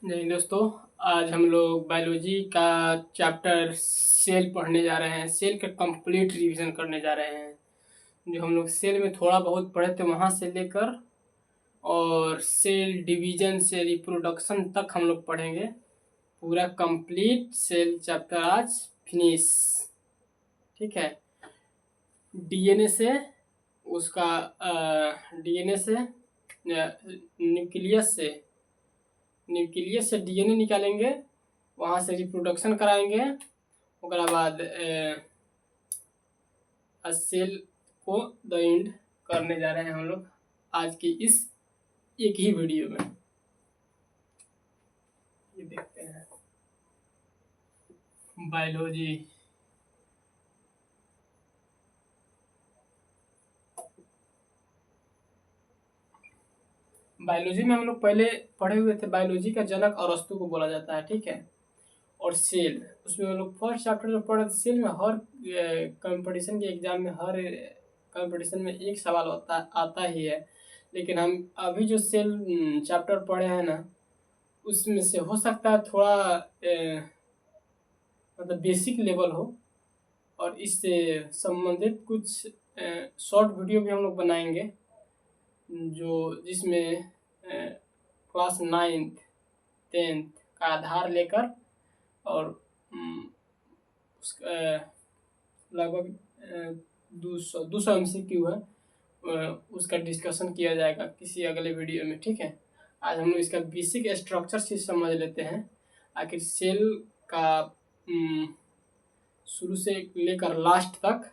नहीं दोस्तों, आज हम लोग बायोलॉजी का चैप्टर सेल पढ़ने जा रहे हैं। सेल का कंप्लीट रिवीजन करने जा रहे हैं। जो हम लोग सेल में थोड़ा बहुत पढ़े थे वहाँ से लेकर और सेल डिवीजन से रिप्रोडक्शन तक हम लोग पढ़ेंगे। पूरा कंप्लीट सेल चैप्टर आज फिनिश। ठीक है। डीएनए से उसका डीएनए से न्यूक्लियस से डीएनए निकालेंगे, वहाँ से रिप्रोडक्शन कराएंगे। ओकरा बाद सेल को द एंड करने जा रहे हैं हम लोग आज की इस एक ही वीडियो में। ये देखते हैं बायोलॉजी। बायोलॉजी में हम लोग पहले पढ़े हुए थे, बायोलॉजी का जनक अरस्तु को बोला जाता है। ठीक है। और सेल, उसमें हम लोग फर्स्ट चैप्टर में पढ़े थे। सेल में हर कंपटीशन के एग्जाम में, हर कंपटीशन में एक सवाल आता ही है। लेकिन हम अभी जो सेल चैप्टर पढ़े हैं ना, उसमें से हो सकता है थोड़ा मतलब बेसिक लेवल हो, और इससे संबंधित कुछ शॉर्ट वीडियो भी हम लोग बनाएंगे जो जिसमें क्लास 9th 10th का आधार लेकर और उसका लगभग 200 MCQ है, उसका डिस्कशन किया जाएगा किसी अगले वीडियो में। ठीक है। आज हम लोग इसका बेसिक स्ट्रक्चर से समझ लेते हैं। आखिर सेल का शुरू से लेकर लास्ट तक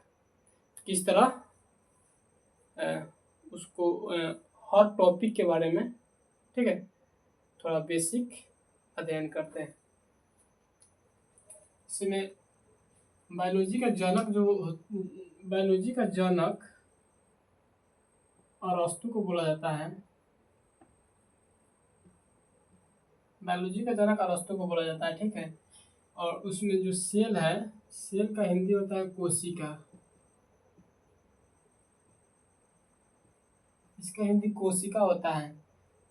किस तरह उसको हर टॉपिक के बारे में, ठीक है, थोड़ा बेसिक अध्ययन करते हैं। इसमें बायोलॉजी का जनक अरस्तु को बोला जाता है। बायोलॉजी का जनक अरस्तु को बोला जाता है। ठीक है। और उसमें जो सेल है, सेल का हिंदी होता है कोशिका। इसका हिंदी कोशिका होता है।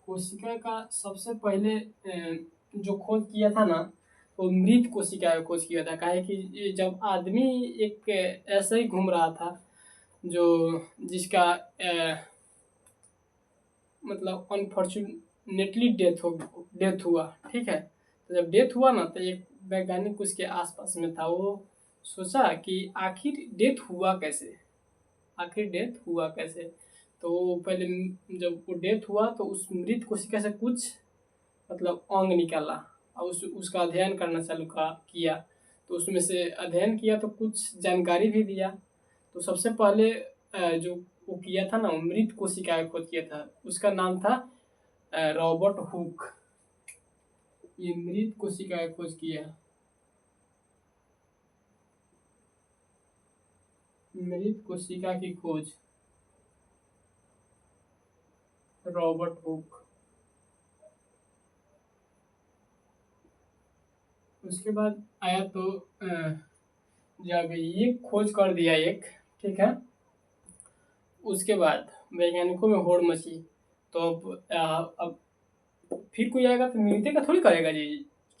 कोशिका का सबसे पहले जो खोज किया था ना, वो मृत कोशिका का खोज किया था। काहे कि जब आदमी एक ऐसे ही घूम रहा था जो जिसका मतलब अनफॉर्चुनेटली डेथ हुआ। ठीक है। तो जब डेथ हुआ ना, तो एक वैज्ञानिक उसके आसपास में था। वो सोचा कि आखिर डेथ हुआ कैसे, तो वो पहले जब वो डेथ हुआ तो उस मृत कोशिका से कुछ मतलब अंग निकाला और उसका अध्ययन करना चालू किया। तो उसमें से अध्ययन किया तो कुछ जानकारी भी दिया। तो सबसे पहले जो वो किया था ना, मृत कोशिका का खोज किया था, उसका नाम था रॉबर्ट हुक। ये मृत कोशिका का खोज किया, मृत कोशिका की खोज रॉबर्ट हुक। उसके बाद आया तो जब ये खोज कर दिया एक, ठीक है, उसके बाद वैज्ञानिकों में होड़ मची। तो अब फिर कोई आएगा तो मृत्यु का थोड़ी करेगा जी,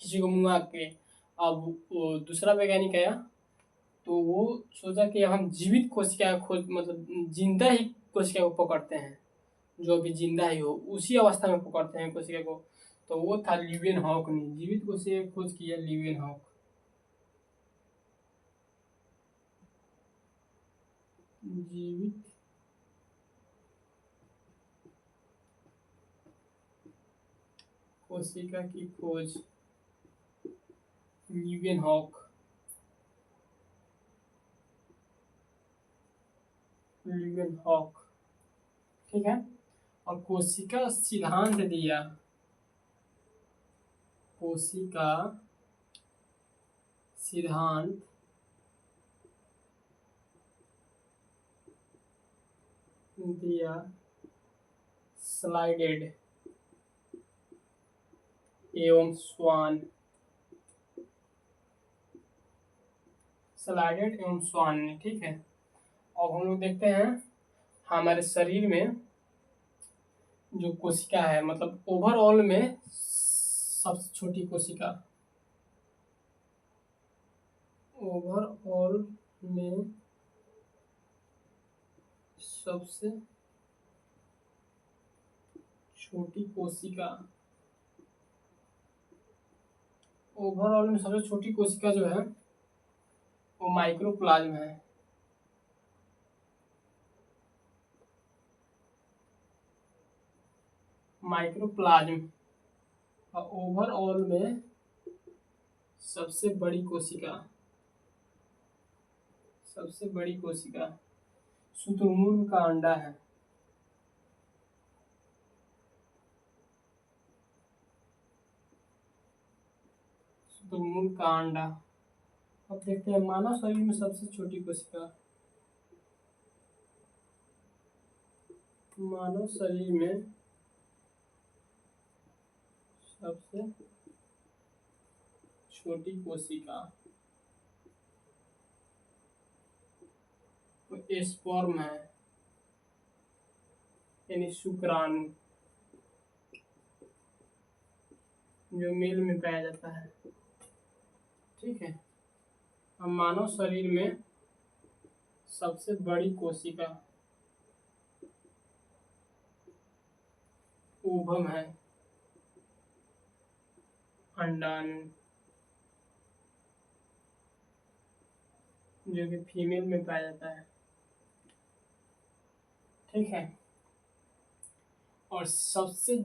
किसी को मुंगा के। अब वो दूसरा वैज्ञानिक आया तो वो सोचा कि हम जीवित कोशिका का खोज, मतलब जिंदा ही कोशिका को पकड़ते हैं, जो अभी जिंदा ही हो उसी अवस्था में पकड़ते हैं कोशिका को। तो वो था ल्यूवेन हॉक ने जीवित कोशिका की खोज किया, ल्यूवेन हॉक। जीवित कोशिका की खोज ल्यूवेन हॉक, ल्यूवेन हॉक। ठीक है। और कोशिका सिद्धांत दिया, कोशिका सिद्धांत दिया स्लाइडेड एवं स्वान, स्लाइडेड एवं स्वान ने। ठीक है। अब हम लोग देखते हैं हमारे शरीर में जो कोशिका है, मतलब ओवरऑल में सबसे छोटी कोशिका, ओवरऑल में सबसे छोटी कोशिका, ओवरऑल में सबसे छोटी कोशिका जो है वो माइक्रोप्लाज्म है। माइक्रोप्लाज्म। और ओवरऑल में सबसे बड़ी कोशिका, सबसे बड़ी कोशिका शुतुरमुर्ग का अंडा है। शुतुरमुर्ग का अंडा। अब देखते हैं मानव शरीर में सबसे छोटी कोशिका, मानव शरीर में सबसे छोटी कोशिका वो स्पर्म है, यानी शुक्राणु, जो मेल में पाया जाता है। ठीक है। अब मानव शरीर में सबसे बड़ी कोशिका ओवम है, अंडाणु, जो कि फीमेल में पाया जाता है। ठीक है। और सबसे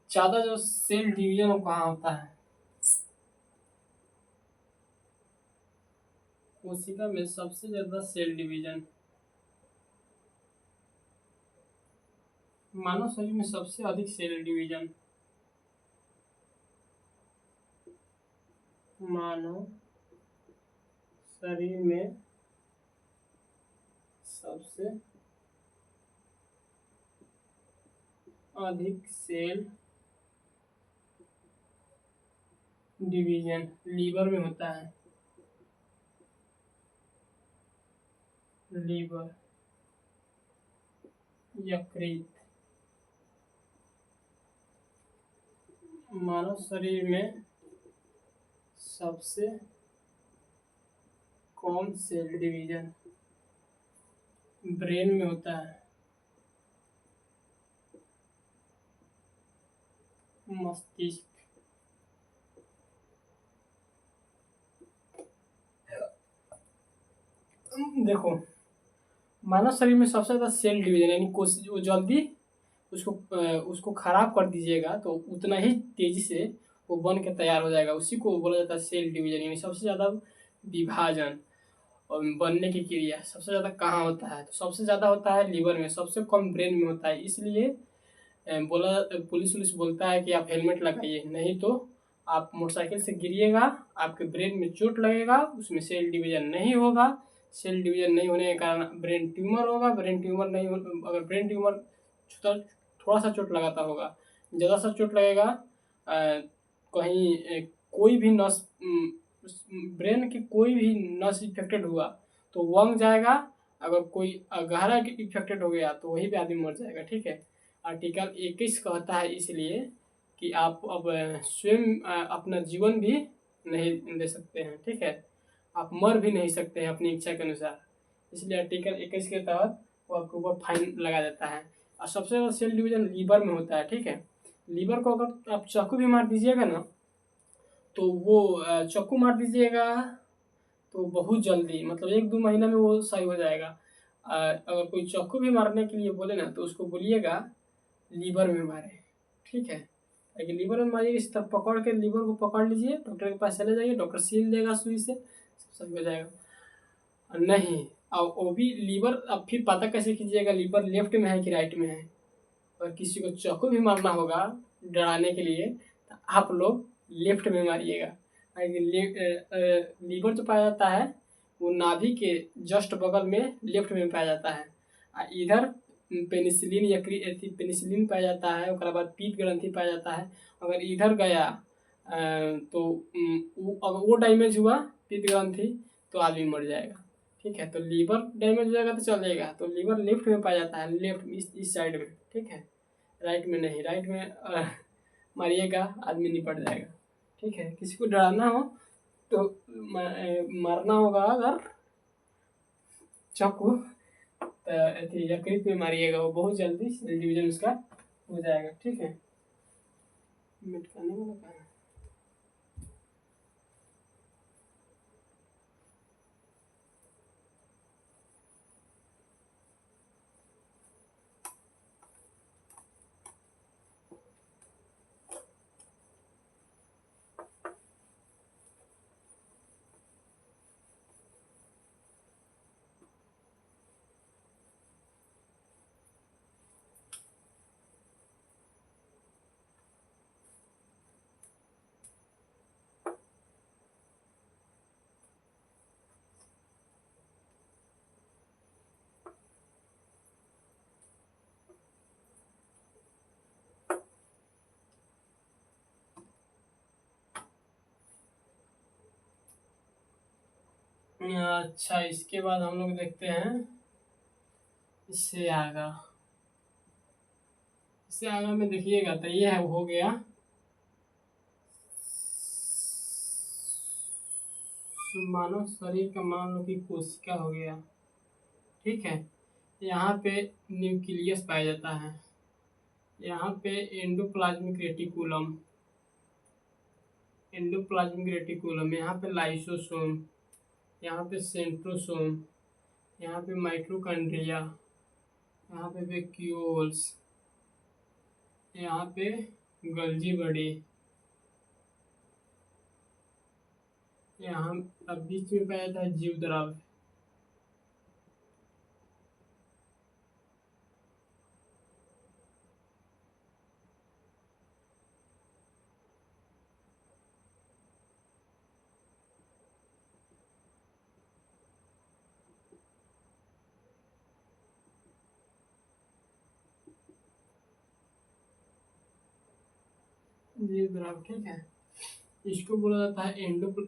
ज्यादा जो सेल डिवीजन वो कहाँ होता है? कोशिका में सबसे ज्यादा सेल डिवीजन मानव शरीर में सबसे अधिक सेल डिवीजन मानव शरीर में सबसे अधिक सेल डिवीजन लीवर में होता है। लीवर, यकृत। मानव शरीर में सबसे कम सेल डिवीजन ब्रेन में होता है। मस्तिष्क। देखो, मानव शरीर में सबसे ज्यादा सेल डिवीजन यानी कोशिश वो जल्दी उसको खराब कर दीजिएगा तो उतना ही तेजी से वो बन के तैयार हो जाएगा। उसी को बोला जाता है सेल डिवीजन, यानी सबसे ज्यादा विभाजन और बनने की क्रिया सबसे ज्यादा कहाँ होता है? तो सबसे ज्यादा होता है लीवर में, सबसे कम ब्रेन में होता है। इसलिए बोला पुलिस बोलता है कि आप हेलमेट लगाइए, नहीं तो आप मोटरसाइकिल से गिरिएगा, आपके ब्रेन में चोट लगेगा, उसमें सेल डिवीजन नहीं होगा। सेल डिवीजन नहीं होने के कारण ब्रेन ट्यूमर होगा। ब्रेन ट्यूमर नहीं हो, अगर ब्रेन ट्यूमर थोड़ा सा चोट लगाता होगा, ज़्यादा सा चोट लगेगा, कहीं कोई भी नस ब्रेन की कोई भी नस इफेक्टेड हुआ तो वंग जाएगा। अगर कोई गहरा इफेक्टेड हो गया तो वहीं पे आदमी मर जाएगा। ठीक है। आर्टिकल 21 कहता है इसलिए कि आप अब स्वयं अपना जीवन भी नहीं दे सकते हैं। ठीक है। आप मर भी नहीं सकते हैं अपनी इच्छा के अनुसार। इसलिए आर्टिकल 21 के तहत वो आपके ऊपर फाइन लगा देता है। और सबसे ज़्यादा सेल डिवीजन लीवर में होता है। ठीक है। लीवर को अगर आप चाकू भी मार दीजिएगा ना, तो वो चाकू मार दीजिएगा तो बहुत जल्दी, मतलब 1-2 महीना में वो सही हो जाएगा। अगर कोई चाकू भी मारने के लिए बोले ना तो उसको बोलिएगा लीवर में मारे। ठीक है। लेकिन लीवर में मारिए, इस तरह पकड़ के लीवर को पकड़ लीजिए, डॉक्टर के पास चले जाइए, डॉक्टर सील देगा सुई से, सब सही हो जाएगा। नहीं, और वो भी लीवर अब फिर पता कैसे कीजिएगा लीवर लेफ्ट में है कि राइट में है? और किसी को चाकू भी मारना होगा डराने के लिए तो आप लोग लेफ्ट में मारिएगा। लीवर जो पाया जाता है वो नाभि के जस्ट बगल में लेफ्ट में पाया जाता है। इधर पेनिसिलिन या पेनिसिलिन पाया जाता है, उसके बाद पीत ग्रंथि पाया जाता है। अगर इधर गया तो अगर वो डैमेज हुआ पीत ग्रंथि तो आदमी मर जाएगा। ठीक है। तो लीवर डैमेज हो जाएगा तो चलेगा, तो लीवर लेफ्ट में पाया जाता है, लेफ्ट इस साइड में। ठीक है। राइट में नहीं, राइट में मारिएगा आदमी निपट जाएगा। ठीक है, किसी को डराना हो तो मारना होगा अगर चाकू, तो यकृत पे मारिएगा, वो बहुत जल्दी सेल डिवीजन उसका हो जाएगा। ठीक है, मिट करने वाला कहाँ है? अच्छा, इसके बाद हम लोग देखते हैं इससे आगा। इससे आगा में देखिएगा तो ये है, हो गया मानव शरीर का, मान लो कि कोशिका हो गया। ठीक है, यहाँ पे न्यूक्लियस पाया जाता है, यहाँ पे एंडोप्लाज्मिक रेटिकुलम, एंडोप्लाज्मिक रेटिकुलम, यहाँ पे लाइसोसोम, यहाँ पे सेंट्रोसोम, यहाँ पे माइटोकॉन्ड्रिया, यहाँ पे वैक्यूल्स, यहाँ पे गल्जी बॉडी, यहाँ अब बीच में पाया जाता है जीव द्रव। जीव द्रव, ठीक है, इसको बोला जाता है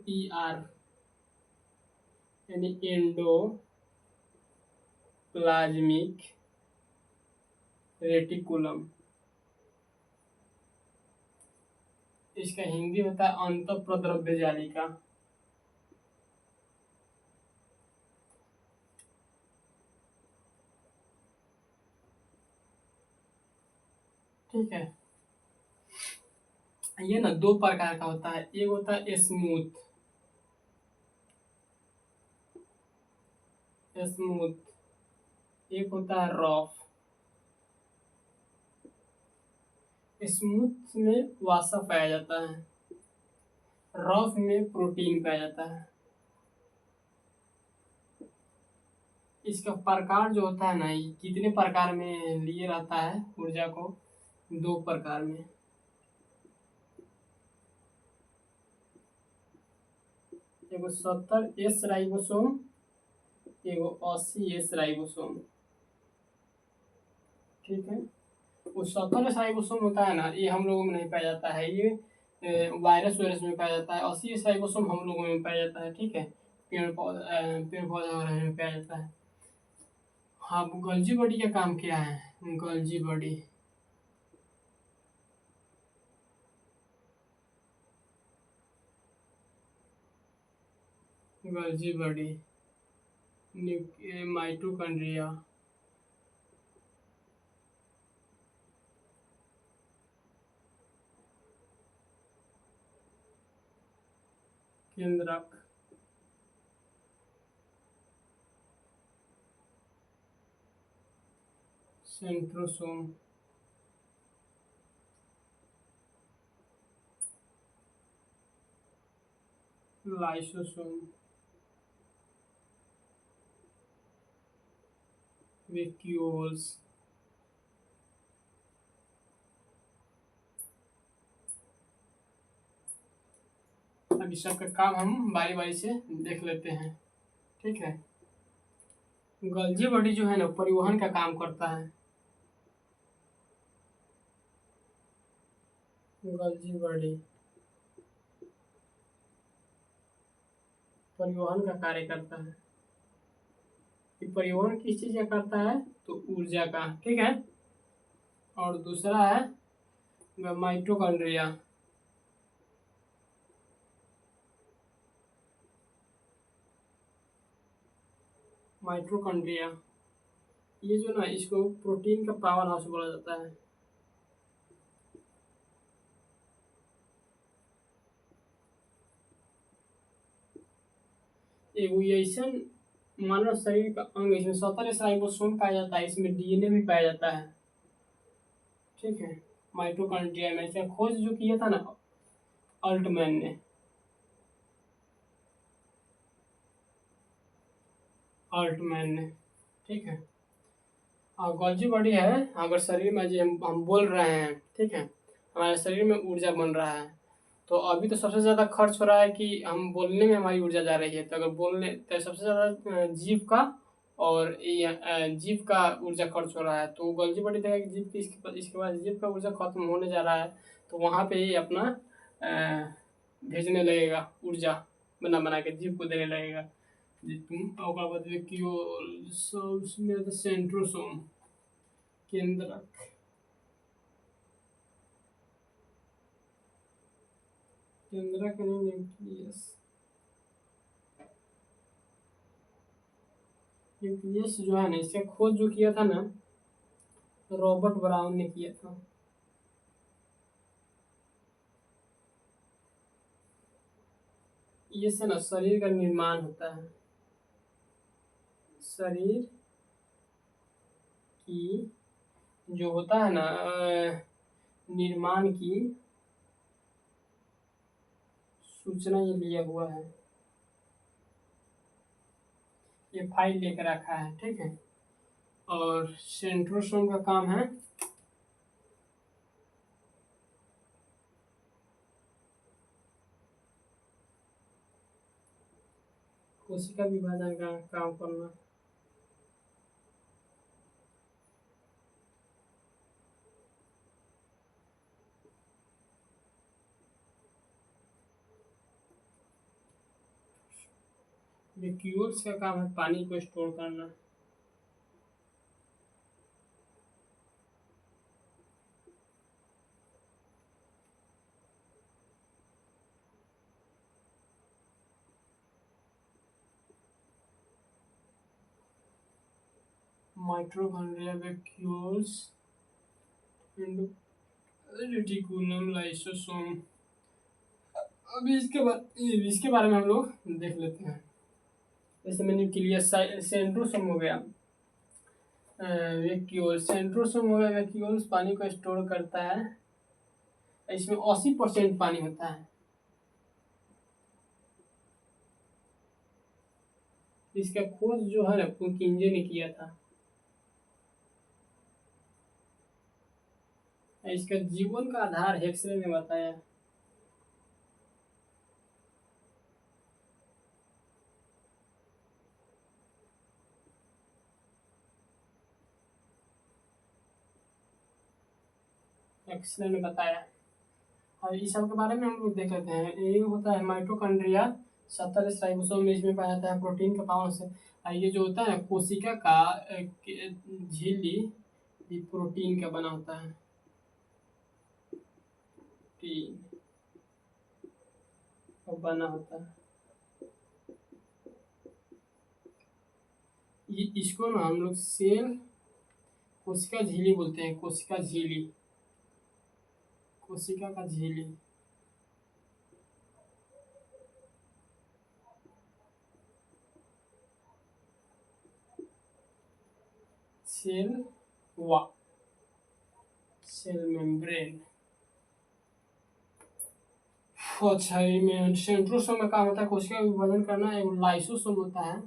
ER, यानी एंडोप्लाज्मिक रेटिकुलम। इसका हिंदी होता है अंतःप्रद्रव्य जालिका। ठीक है, ये ना दो प्रकार का होता है, एक होता है स्मूथ, स्मूथ, एक होता है रफ। स्मूथ में वसा पाया जाता है, रफ में प्रोटीन पाया जाता है। इसका प्रकार जो होता है ना, ये कितने प्रकार में लिए रहता है ऊर्जा को, दो प्रकार में। एगो 70S राइबोसोम, एगो 80S राइबोसोम। ठीक है, वो 70S राइबोसोम होता है ना, ये हम लोगों में नहीं पाया जाता है, ये वायरस वायरस में पाया जाता है। 80S राइबोसोम हम लोगों में पाया जाता है। ठीक है, पेड़ पौधा वगैरह में पाया जाता है। हाँ, गल्जी बॉडी का काम क्या है? गल्जी बॉडी, गल्जी बॉडी, माइटोकॉन्ड्रिया, केंद्रक, सेंट्रोसोम, लाइसोसोम, वैक्यूल्स। अब इस सब का काम हम बारी बारी से देख लेते हैं। ठीक है, गल्जी बॉडी जो है ना, परिवहन का काम करता है। गल्जी बॉडी परिवहन का कार्य करता है। ये परिवहन किस चीज का करता है? तो ऊर्जा का। ठीक है, और दूसरा है माइटोकॉन्ड्रिया, माइटोकॉन्ड्रिया, ये जो ना इसको प्रोटीन का पावर हाउस बोला जाता है। एवोल्यूशन मानव शरीर का अंग, इसमें 17 राइबोसोम पाया जाता है, इसमें डीएनए भी पाया जाता है। ठीक है, माइटोकॉन्ड्रिया में इसका खोज जो किया था ना अल्टमैन ने, ठीक है। और गोल्जी बॉडी है, अगर शरीर में जो हम बोल रहे हैं, ठीक है, हमारे शरीर में ऊर्जा बन रहा है, तो अभी तो सबसे ज़्यादा खर्च हो रहा है कि हम बोलने में हमारी ऊर्जा जा रही है, तो अगर बोलने तो सबसे ज़्यादा जीव का और जीव का ऊर्जा खर्च हो रहा है, तो गोल्जी बॉडी देगा कि जीव की इसके बाद जीव का ऊर्जा खत्म होने जा रहा है, तो वहाँ पे ही अपना भेजने लगेगा ऊर्जा, बना बना के जीव को देने लगेगा। ओकरा बाद सेंट्रोसोम केंद्रक, केंद्रक यानी न्यूक्लियस, न्यूक्लियस जो है ना, इसका खोज जो किया था ना रॉबर्ट ब्राउन ने किया था। ये से ना शरीर का निर्माण होता है, शरीर की जो होता है ना निर्माण की सूचना ये लिया हुआ है, ये फाइल लेकर रखा है, ठीक है। और सेंट्रोसोम का काम है कोशिका विभाजन का काम करना। वैक्यूल्स का काम है पानी को स्टोर करना। Mitochondria, vacuoles, reticulum, lysosome. अभी इसके बारे में हम लोग देख लेते हैं। जैसे में न्यूक्लियस, सेंट्रोसोम हो गया, वैक्यूल, सेंट्रोसोम हो गया, वैक्यूल्स पानी को स्टोर करता है, इसमें 80% पानी होता है। इसका खोज जो है ना पुकिंजे ने किया था। इसका जीवन का आधार हेक्सले ने बताया। हेक्सले ने बताया। और इस सब के बारे में हम लोग देख लेते हैं। ये होता है माइटोकॉन्ड्रिया, 17 राइबोसोम में इसमें पाया जाता है प्रोटीन का पावर से। ये जो होता है ना कोशिका का झिल्ली भी प्रोटीन का बना होता है, प्रोटीन का बना होता है। ये इसको ना हम लोग सेल कोशिका झिल्ली बोलते हैं, कोशिका झिल्ली, कोशिका का झिल्ली। सेल वा सेल मेम्ब्रेन। अच्छा, में सेंट्रोसोम में काम होता है कोशिका का विभाजन करना। एक लाइसोसोम होता है,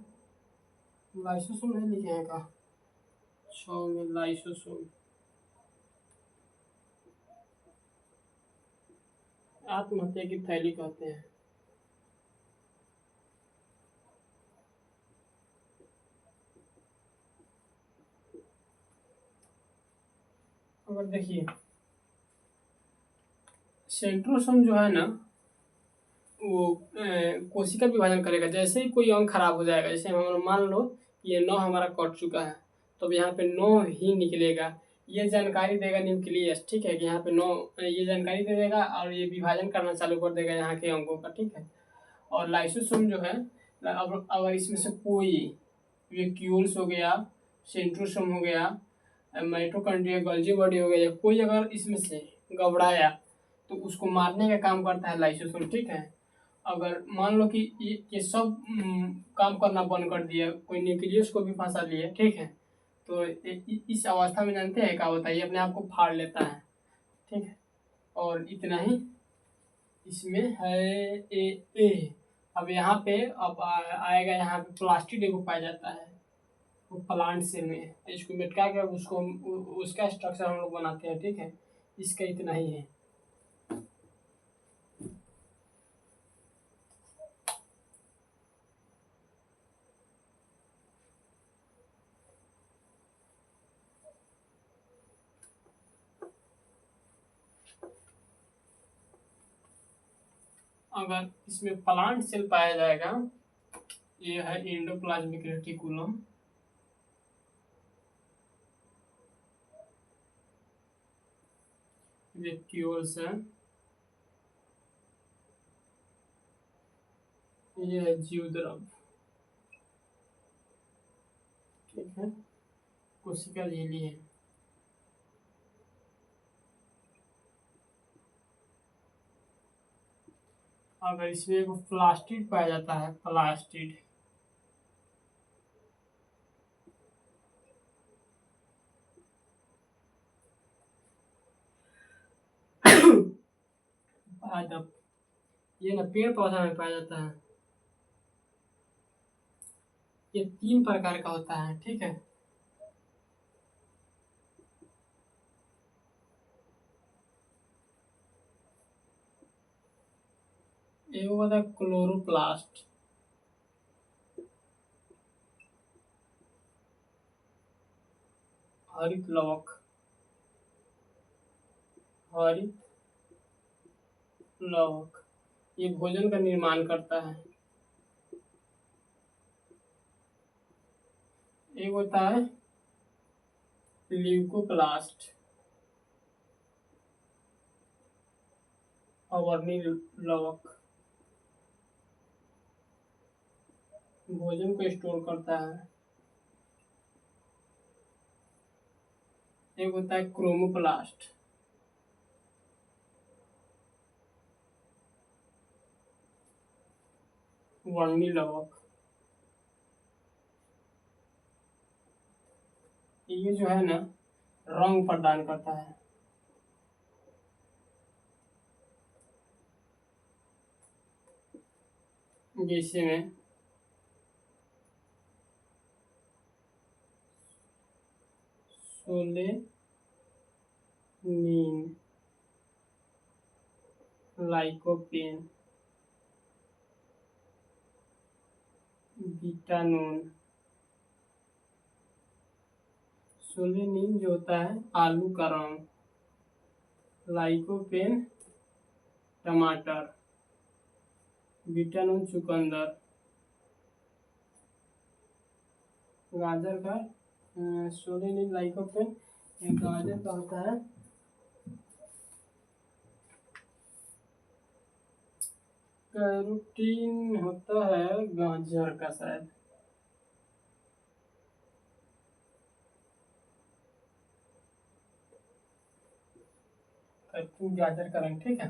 लाइसोसोम नहीं लिखे हैं का 6 में लाइसोसोम, आत्महत्या की थैली कहते हैं। अगर देखिए सेंट्रोसोम जो है ना वो कोशिका विभाजन करेगा। जैसे ही कोई अंग खराब हो जाएगा, जैसे हम मान लो ये 9 हमारा कट चुका है, तो अब यहाँ पे 9 ही निकलेगा। ये जानकारी देगा न्यूक्लियस, ठीक है, कि यहाँ पे 9 ये जानकारी दे देगा और ये विभाजन करना चालू कर देगा यहाँ के अंगों का, ठीक है। और लाइसोसोम जो है, अब अगर इसमें से कोई वैक्यूल्स हो गया, सेंट्रोसोम हो गया, माइटोकॉन्ड्रिया, गोल्गी बॉडी हो गया, कोई अगर इसमें से घबराया तो उसको मारने का काम करता है लाइसोसोम, ठीक है। अगर मान लो कि ये सब काम करना बंद कर दिया, कोई न्यूक्लियस को भी फंसा लिया, ठीक है, तो इस अवस्था में जानते हैं क्या होता है, ये अपने आप को फाड़ लेता है, ठीक है। और इतना ही इसमें है। ए अब यहाँ पे अब आएगा, यहाँ पे प्लास्टिड एगो पाया जाता है वो प्लांट सेल में, इसको मिटका के उसको उसका स्ट्रक्चर हम लोग बनाते हैं, ठीक है। इसका इतना ही है। अगर इसमें प्लांट सेल पाया जाएगा, ये है एंडोप्लाज्मिक रेटिकुलम, वैक्यूल्स है, ये है जीवद्रव, ठीक है, कोशिका झिल्ली है। अगर इसमें एक प्लास्टिड पाया जाता है, प्लास्टिड, पादप, ये ना पेड़ पौधा में पाया जाता है। ये 3 प्रकार का होता है, ठीक है। एक होता है क्लोरोप्लास्ट, हरित लवक, हरित लवक, ये भोजन का निर्माण करता है। एक होता है ल्यूकोप्लास्ट, अवर्णी लवक, भोजन को स्टोर करता है। एक होता है क्रोमोप्लास्ट, वर्णी लवक, ये जो है ना रंग प्रदान करता है। जैसे में सोलेनिन, लाइकोपेन, बीटानोन। सोलेनिन जो होता है आलू का रंग, लाइकोपेन टमाटर, बीटानोन चुकंदर, गाजर का सोलेनिन लाइकोपेन गाजर का होता है कैरोटीन, होता है गाजर का शायद, गाजर का रंग, ठीक है।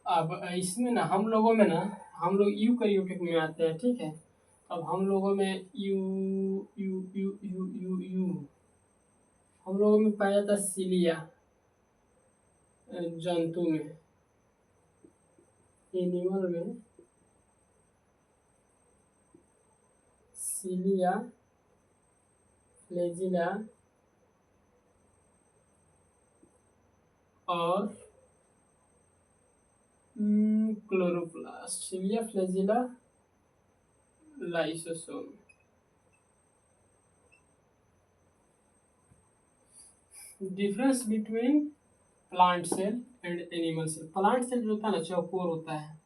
अब इसमें ना हम लोगों में ना, हम लोग यूकैरियोटिक में आते हैं, ठीक है। अब हम लोगों में you you you you you you हम लोगों में पाया जाता है सिलिया, जंतु में, एनिमल में सिलिया, फ्लैजिला और chloroplast, cilia, flagella, lysosome. Difference between plant cell and animal cell. Plant cell जो होता है ना चौकोर होता है,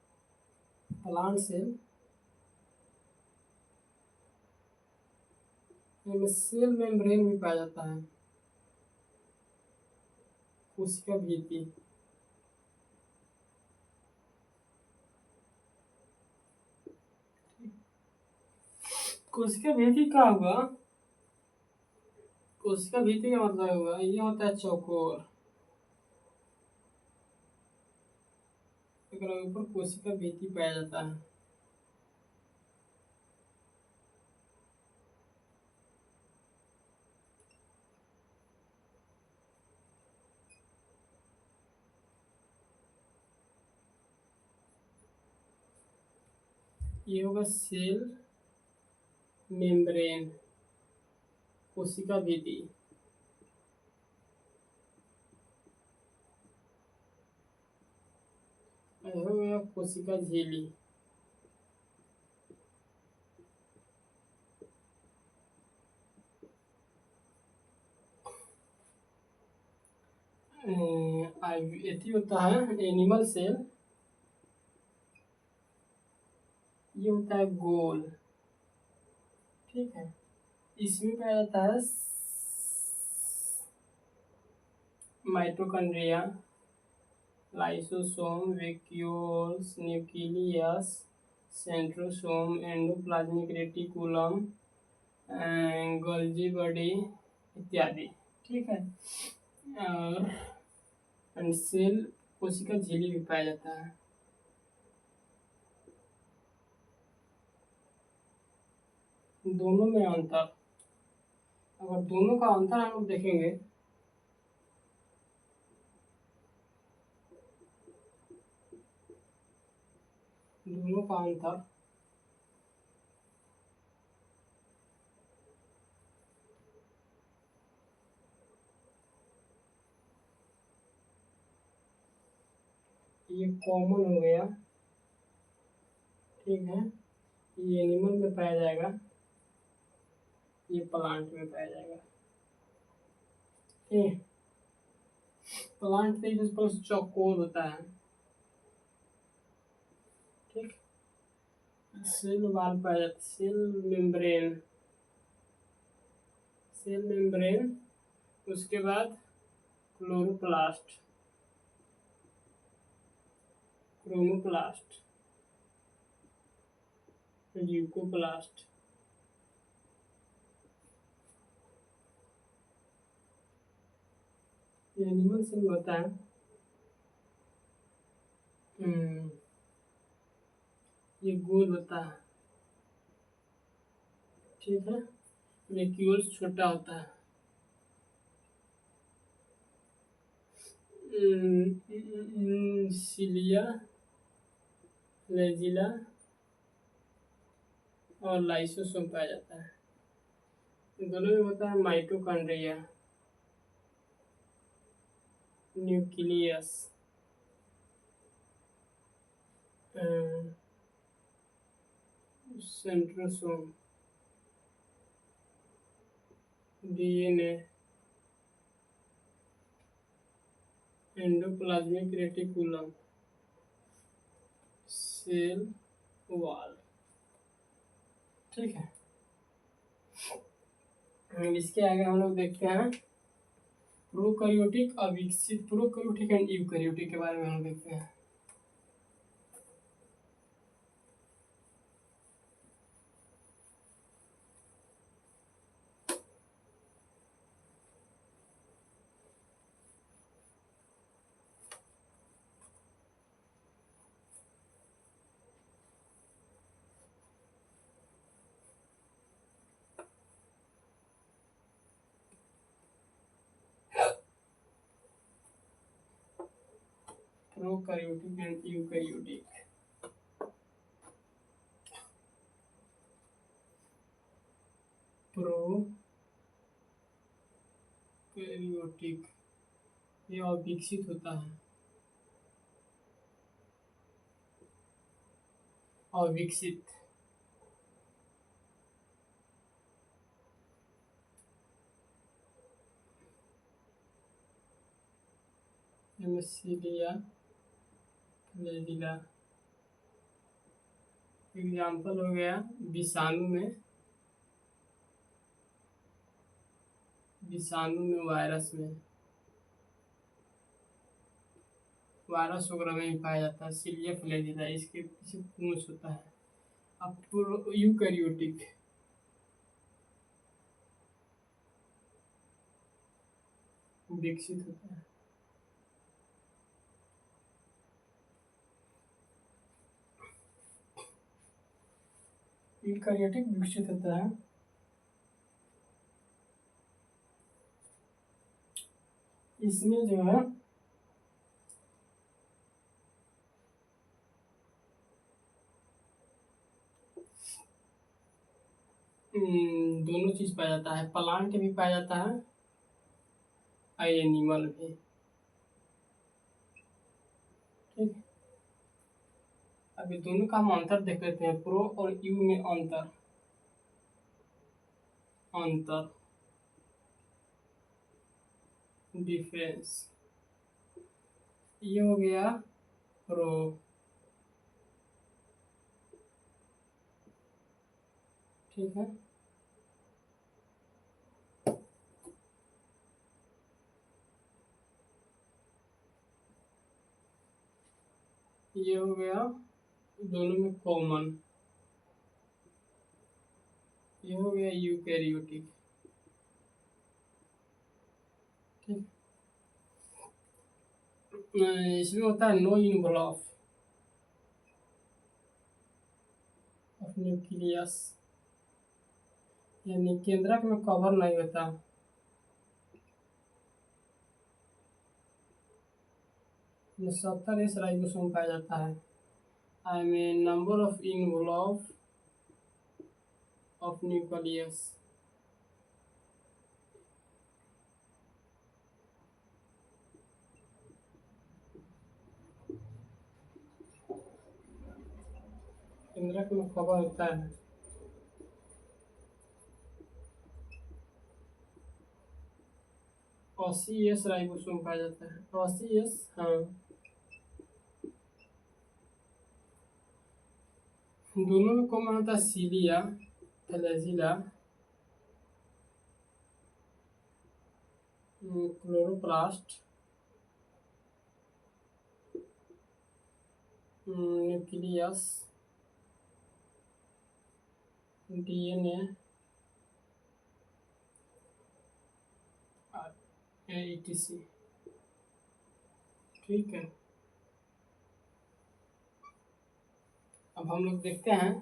प्लांट सेल में सेल मेम्ब्रेन भी पाया जाता है, कोशिका भित्ति। कोशिका भित्ति क्या हुआ? कोशिका भित्ति का मतलब हुआ ये होता है चौकोर, अगर ऊपर कोशिका भित्ति पाया जाता है। ये होगा सेल मेम्ब्रेन, कोशिका भित्ति। हो गया कोशिका झिल्ली। एथी होता है एनिमल सेल, ये होता है गोल, ठीक है। इसमें पाया जाता है mitochondria, lysosome, vacuoles, nucleus, centrosome, endoplasmic reticulum, Golgi body इत्यादि, ठीक है। और सेल कोशिका झिल्ली भी पाया जाता है। दोनों में अंतर, अगर दोनों का अंतर हम लोग देखेंगे, दोनों का अंतर ये कॉमन हो गया, ठीक है। ये एनिमल में पाया जाएगा, ये प्लांट में पाया जाएगा, ठीक। प्लांट पे चौकोर होता है, ठीक। सेल वाल पाया जाता है, सेल मेम्ब्रेन, सेल मेम्ब्रेन, उसके बाद chloroplast, chromoplast, leucoplast, animal cell होता है। ये गोल होता है, ठीक है। वैक्यूल्स छोटा होता है। सिलिया, फ्लैजिला और लाइसोसोम पाया जाता है। दोनों में होता है mitochondria, nucleus, centrosome, DNA, endoplasmic reticulum, cell wall, ठीक है। इसके आगे हम लोग देखते हैं प्रोकैरियोटिक, अविकसित प्रोकैरियोटिक एंड यूकैरियोटिक के बारे में हम देखते हैं। Prokaryotic and eukaryotic. प्रोकैरियोटिक ये अविकसित होता है, अविकसित, सिलिया, फ्लैजिला। एग्जाम्पल हो गया विषाणु में, विषाणु में वायरस में, वायरस वगैरह में ही पाया जाता है। सिलिया फ्लैजिला, इसके पीछे पूंछ होता है। अब यूकैरियोटिक, विकसित होता है। यूकैरियोटिक विकसित होता है। इसमें जो है दोनों चीज पाया जाता है, प्लांट भी पाया जाता है और एनिमल भी। ठीक, अभी दोनों का हम अंतर देख लेते हैं, प्रो और यू में अंतर। अंतर डिफरेंस, ये हो गया प्रो, ठीक है। ये हो गया दोनों में कॉमन, ये हो गया यूकैरियोटिक। ठीक, इसमें होता है नो इन्वॉल्व ऑफ न्यूक्लियस, यानी केंद्रक में कवर नहीं होता। में 70 एस राइबोसोम पाया जाता है। I mean number of involve of nucleus, केंद्रक में कवर होता है। अस्सी एस राइबोसोम पाया जाता है, 80 एस, हाँ। दोनों में कॉमन होता है cilia, flagella, chloroplast, nucleus, DNA, etc। ठीक है, अब हम लोग देखते हैं।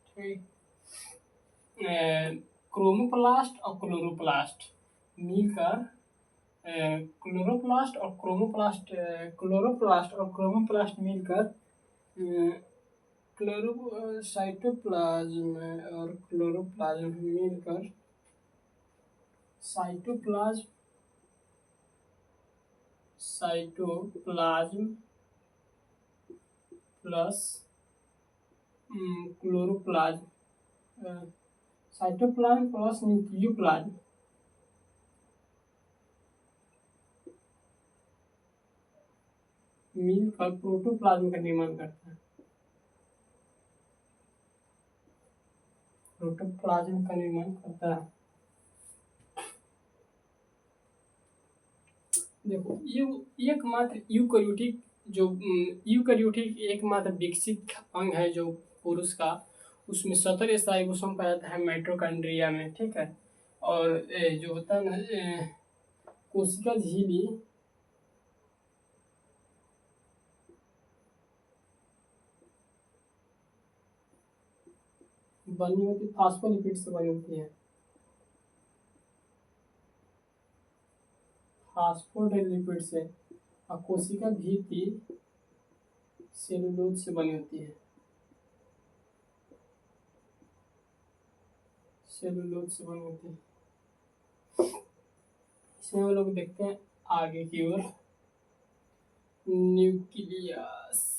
ठीक, क्रोमोप्लास्ट और क्लोरोप्लास्ट मिलकर, क्लोरोप्लास्ट और क्रोमोप्लास्ट, क्लोरोप्लास्ट और क्रोमोप्लास्ट मिलकर साइटोप्लाज्म और क्लोरोप्लाज्म मिलकर cytoplasm, cytoplasm plus chloroplasm, cytoplasm plus nucleoplasm मिलकर प्रोटोप्लाज्म का निर्माण करता है। प्रोटोप्लाज्म का निर्माण करता है। देखो, एकमात्र यूकैरियोटिक जो यूकैरियोटिक एकमात्र विकसित अंग है जो पुरुष का, उसमें 70 एस राइबोसोम पाया जाता है माइटोकॉन्ड्रिया में। ठीक है, और जो होता है ना कोशिका झिल्ली, बनी होती फास्फोलिपिड से बनी होती है, फास्फोलिपिड से, और कोशिका भित्ति सेलुलोज से बनी होती है, सेलुलोज से बनी होती है। इसमें हम लोग देखते हैं आगे की ओर, न्यूक्लियस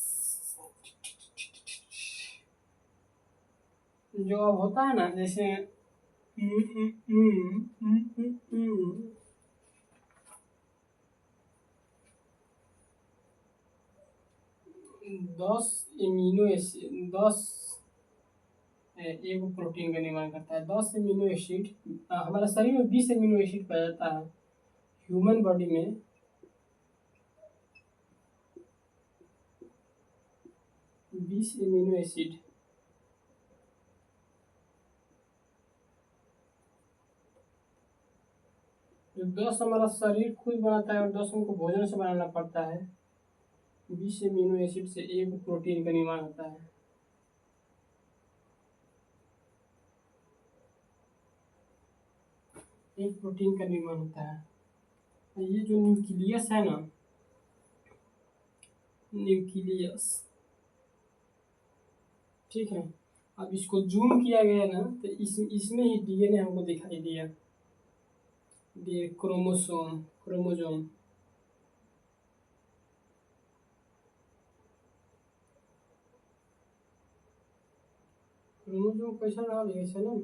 जो अब होता है ना, जैसे 10 एमिनो एसिड, 10 एक प्रोटीन का निर्माण करता है। 10 एमिनो एसिड, हमारे शरीर में 20 एमिनो एसिड पाया जाता है। ह्यूमन बॉडी में 20 एमिनो एसिड, जो 10 हमारा शरीर खुद बनाता है और 10 हमको भोजन से बनाना पड़ता है। 20 अमीनो एसिड से एक प्रोटीन का निर्माण होता है। एक प्रोटीन का निर्माण होता है। ये जो न्यूक्लियस है ना, न्यूक्लियस, ठीक है। अब इसको जूम किया गया ना, तो इसमें ही डीएनए हमको दिखाई दिया। क्रोमोसोम, क्रोमोजोम, क्रोमोजोम कैसा रहा ऐसा ना,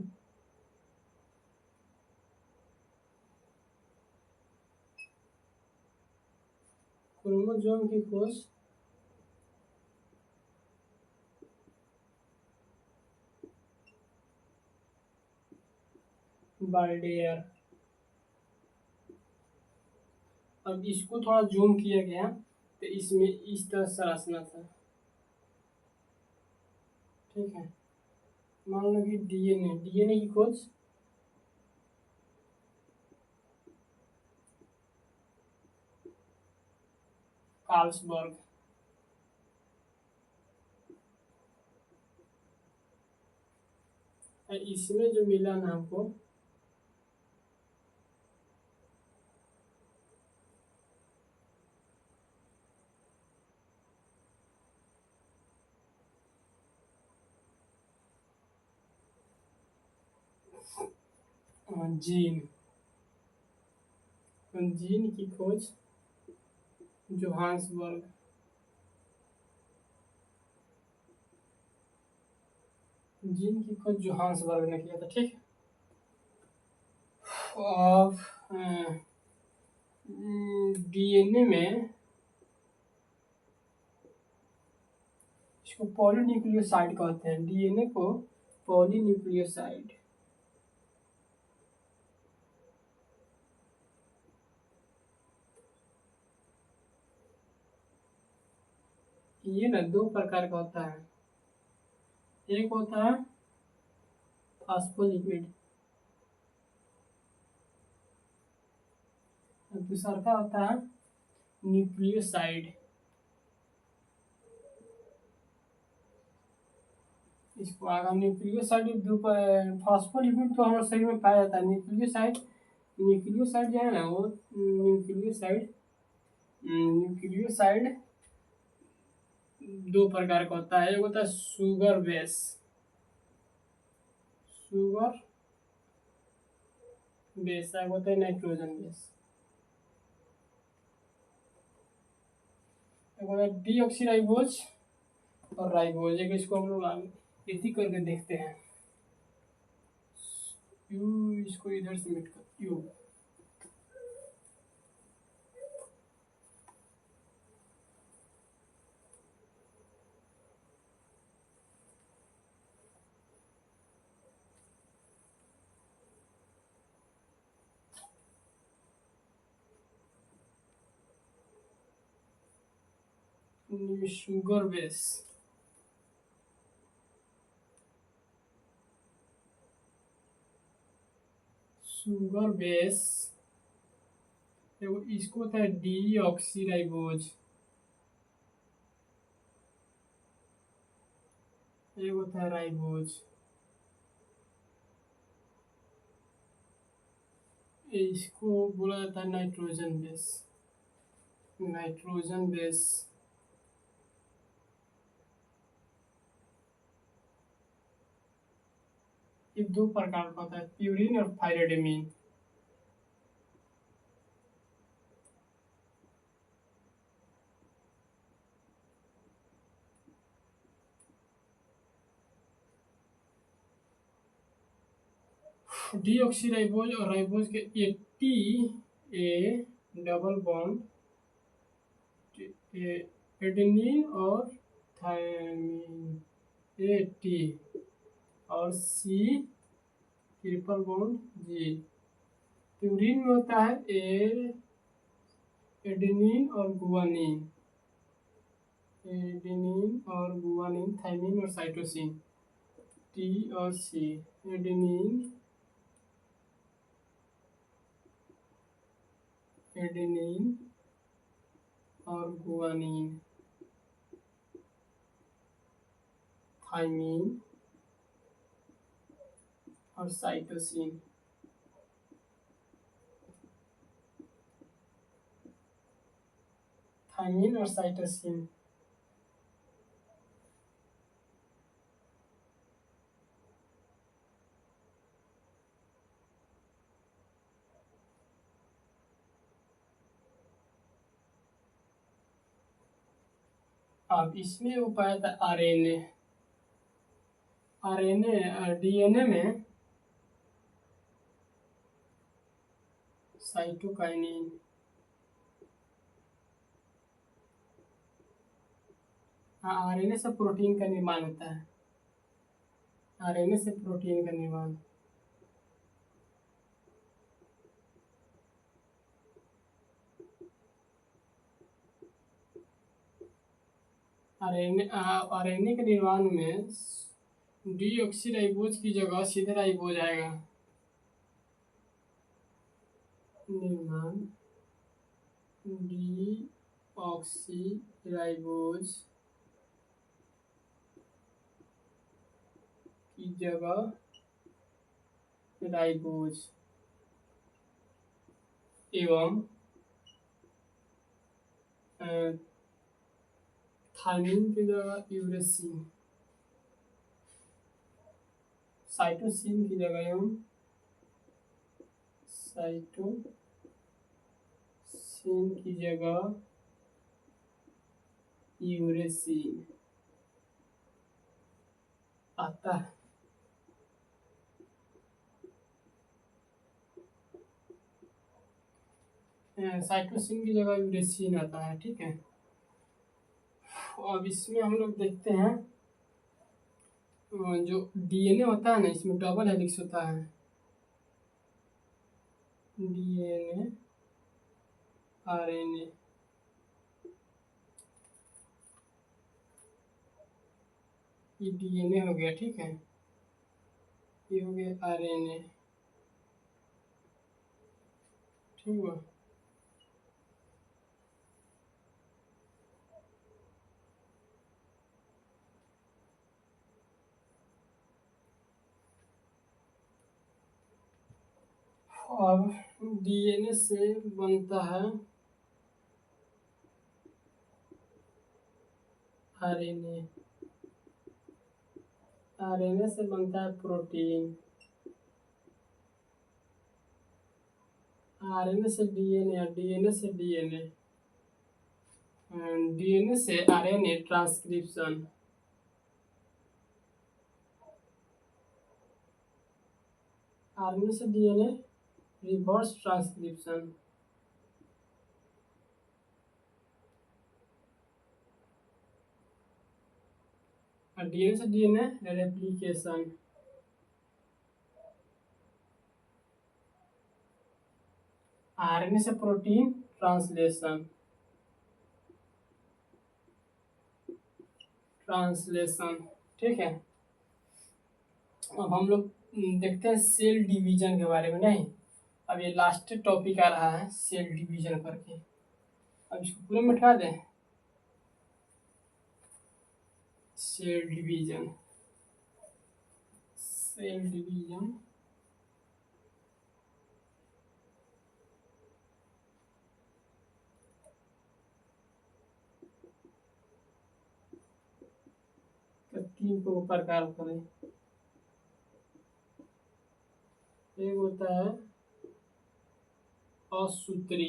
क्रोमोजोम की खोज बाल्डेयर। अब इसको थोड़ा जूम किया गया तो इसमें इस तरह संरचना था, ठीक है। मान लो कि डीएनए, डीएनए की खोज कार्लसबर्ग। इसमें जो मिला ना हमको, जीन, जीन की खोज जोहान्सबर्ग। जीन की खोज जोहान्सबर्ग ने किया था, ठीक है। अब डीएनए में इसको पॉलीन्यूक्लियोसाइड कहते हैं। डीएनए को पॉलीन्यूक्लियोसाइड, ये ना दो प्रकार का होता है। एक होता है फास्फोलिपिड, और दूसरा का होता है न्यूक्लियोसाइड। इसको आगे न्यूक्लियोसाइड, फास्फोलिपिड तो हमारे शरीर में पाया जाता है। न्यूक्लियोसाइड, न्यूक्लियोसाइड जो है ना वो न्यूक्लियोसाइड, न्यूक्लियोसाइड दो प्रकार का होता है। एक होता है शुगर बेस, शुगर बेस, एक होता है नाइट्रोजन बेस। एक होता है डीऑक्सीराइबोज और राइबोज। एक इसको हम लोग आगे इसी करके देखते हैं। यू, इसको इधर से मिट कर you, sugar base, sugar base. देखो इसको होता है डीऑक्सीराइबोज, एक होता है राइबोज। इसको बोला जाता है नाइट्रोजन बेस, नाइट्रोजन बेस। ये दो प्रकार का होता है, प्यूरिन और पायरिडीन। डीऑक्सीराइबोज और राइबोज के eighty A double bond, adenine और थायमिन, ए टी, और सी ट्रिपल बॉन्ड जी। प्यूरिन में होता है ए, एडेनिन और गुआनिन, एडेनिन और गुआनिन, थायमिन और साइटोसिन, टी और सी। एडेनिन, एडेनिन और गुआनिन, थाइमिन और साइटोसिन। थाइमिन और साइटोसिन अब इसमें वो पाया था आरएनए। आरएनए डीएनए में साइटोकाइनिन, हाँ आरएनए से प्रोटीन का निर्माण होता है। आरएनए से प्रोटीन का निर्माण। आरएनए के निर्माण में डीऑक्सीराइबोज की जगह सीधे राइबोज आएगा। निर्माण डीऑक्सीराइबोज की जगह राइबोज एवं थाइमिन की जगह यूरेसिन, साइटोसिन की जगह एवं साइटोसिन की जगह यूरेसिन आता है। साइटोसिन की जगह यूरेसिन आता है, ठीक है। अब इसमें हम लोग देखते हैं जो डीएनए होता है ना, इसमें डबल हेलिक्स होता है। डीएनए आरएनए, ये डीएनए हो गया, ठीक है। ये हो गया आरएनए, ठीक हुआ। अब डीएनए से बनता है आरएनए, आरएनए से बनता है प्रोटीन, आरएनए से डीएनए, डीएनए से डीएनए, डीएनए से आरएनए ट्रांसक्रिप्शन, आरएनए से डीएनए रिवर्स ट्रांसक्रिप्शन, और डीएनए से डीएनए रेप्लिकेशन, आरएनए से प्रोटीन ट्रांसलेशन, ठीक है। अब हम लोग देखते हैं सेल डिवीजन के बारे में। नहीं, अब ये लास्ट टॉपिक आ रहा है सेल डिवीजन करके, अब इसको पूरा मिटा दें। सेल डिवीजन, सेल डिवीजन का 3 प्रकार करें। एक होता है असूत्री,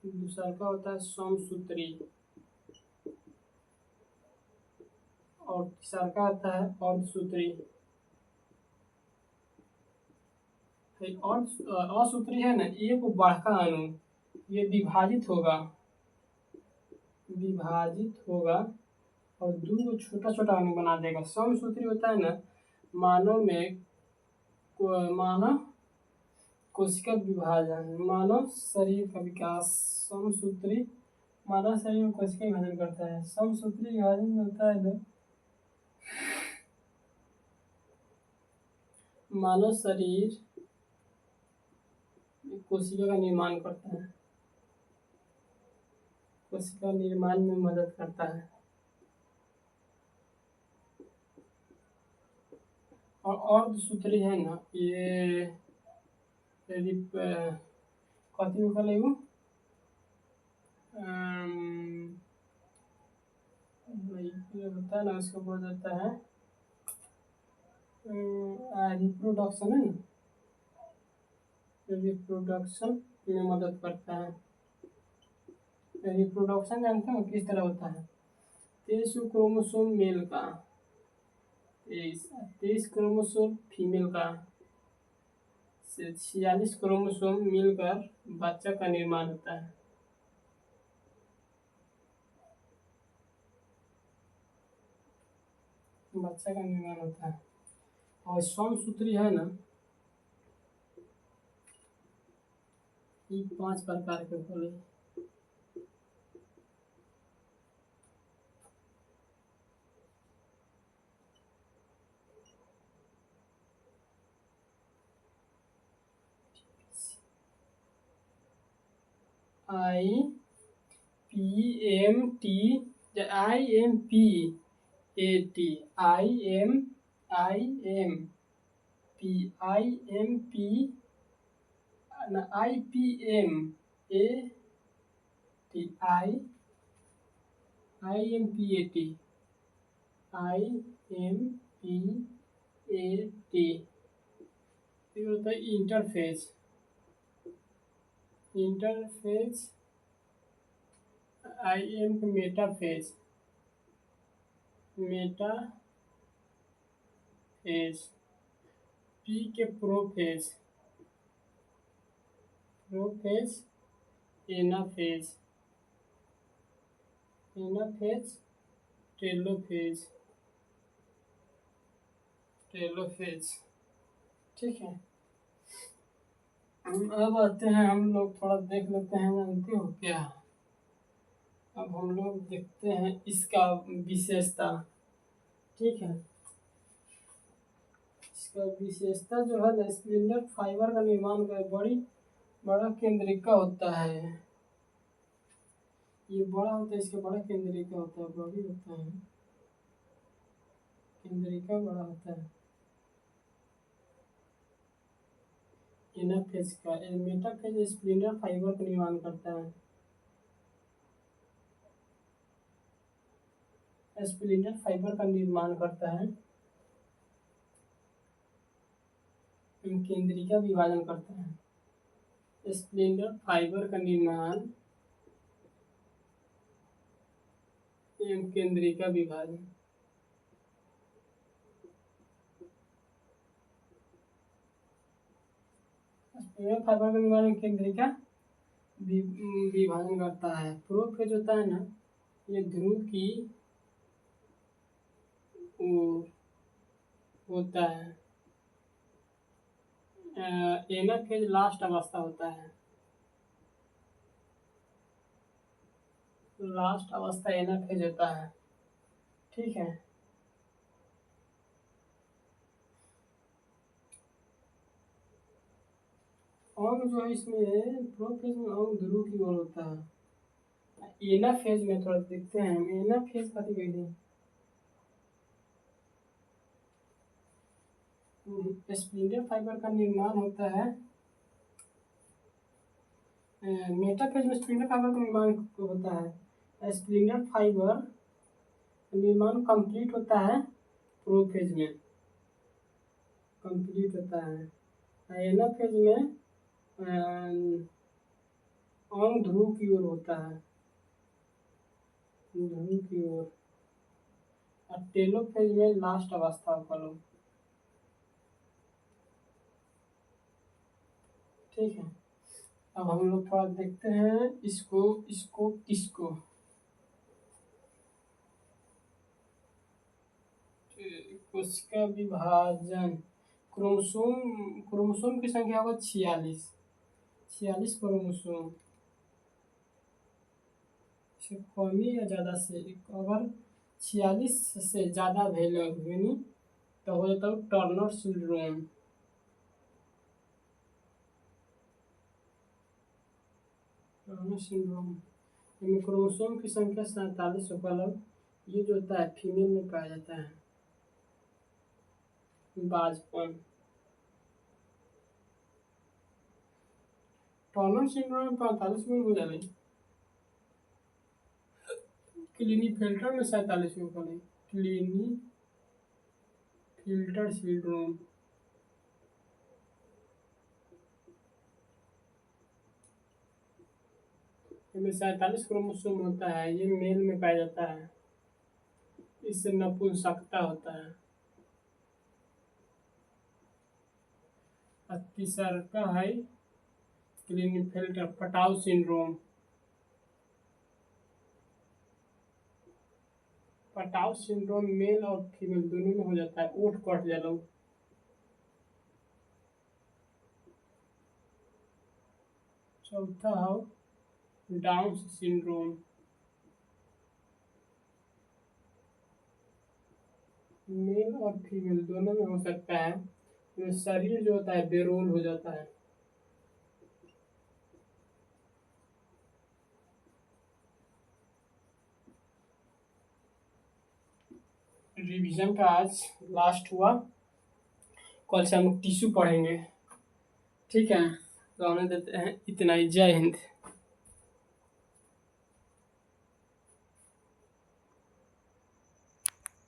दूसरा का होता है समसूत्री, और तीसरा का आता है अर्धसूत्री। असूत्री है ना, एक बड़का अणु ये विभाजित होगा और 2 छोटा छोटा अणु बना देगा। समसूत्री होता है ना, मानव कोशिका विभाजन, मानव शरीर का विकास। समसूत्री मानव शरीर में कोशिका विभाजन करता है। समसूत्री विभाजन में होता है ना, मानव शरीर कोशिका का निर्माण करता है, कोशिका निर्माण में मदद करता है। और अर्धसूत्री है ना, ये कथी में कहले उ ये होता है ना, उसको बोला जाता है रिप्रोडक्शन है ना, रिप्रोडक्शन में मदद करता है। रिप्रोडक्शन जानते हो किस तरह होता है? 23 क्रोमोसोम मेल का, 23 क्रोमोसोम फीमेल का, 46 क्रोमोसोम मिलकर बच्चा का निर्माण होता है। बच्चा का निर्माण होता है। और समसूत्री है ना, ये 5 प्रकार के होले। I P M T, I M P A T, I M P, I M P ना, I P M A T, I M P A T, I M P A T. ये होता है इंटरफेज, इंटरफेज। आई एम के metaphase, metaphase. P के prophase, prophase. Anaphase, anaphase. Telophase, telophase. ठीक है, अब आते हैं हम लोग, थोड़ा देख लेते हैं, जानते हो क्या? अब हम लोग देखते हैं इसका विशेषता। ठीक है, इसका विशेषता जो है ना, स्प्लिंटर फाइबर का निर्माण का बड़ा केंद्रिका होता है। ये बड़ा होता है, इसका बड़ा केंद्रिका होता है, बड़ी होता है, केंद्रिका बड़ा होता है। एनाफेज का, मेटाफेज स्प्लिंटर फाइबर का निर्माण करता है। स्प्लिंटर फाइबर का निर्माण करता है, केंद्रिका विभाजन करता है। स्प्लिंटर फाइबर का निर्माण एवं केंद्रिका विभाजन। स्प्लिंटर फाइबर का निर्माण केंद्रिका विभाजन करता है। प्रोफेज होता है ना, ये ध्रुव की ओर होता है। एनाफेज लास्ट अवस्था होता है, लास्ट अवस्था एनाफेज होता है। ठीक है, अंग जो है इसमें प्रोफेज में अंग ध्रुव की ओर होता है। एनाफेज में थोड़ा देखते हैं हम, एनाफेज कथी कहते हैं? स्प्लिंटर फाइबर का निर्माण होता है। मेटाफेज में स्प्लिंटर फाइबर का निर्माण होता है। स्प्लिंटर फाइबर निर्माण कंप्लीट होता है प्रोफेज में, कंप्लीट होता है। एनाफेज में अंग ध्रुव की ओर होता है, ध्रुव की ओर। और टेलोफेज में लास्ट अवस्था होगा। ठीक है, अब हम लोग थोड़ा देखते हैं इसको, किसको कोशिका विभाजन। क्रोमोसोम की संख्या होगा 46, 46 क्रोमोसोम। कमी या ज़्यादा से, अगर 46 से ज़्यादा वैल्यू तो हो जाता है टर्नर सिंड्रोम। टर्नर सिंड्रोम में क्रोमोसोम की संख्या 47 उपलब्ध, ये जो होता है फीमेल में पाया जाता है। बाजपन, टर्नर सिंड्रोम में 45 में हो जाए, क्लीनीफेल्टर में 47 में उपलब्ध, क्लीनीफिल्टर सिंड्रोम इनमें 47 क्रोमोसोम होता है, ये मेल में पाया जाता है, इससे नपुंसकता होता है। तीसरा है Klinefelter Patau syndrome, Patau syndrome male और फीमेल दोनों में हो जाता है, ओठ कट जाला। चौथा है डाउन सिंड्रोम, मेल और फीमेल दोनों में हो सकता है, तो शरीर जो होता है बेरोल हो जाता है। रिवीजन का आज लास्ट हुआ, कल से हम टिश्यू पढ़ेंगे, ठीक है। तो हमें देते हैं इतना ही, जय हिंद।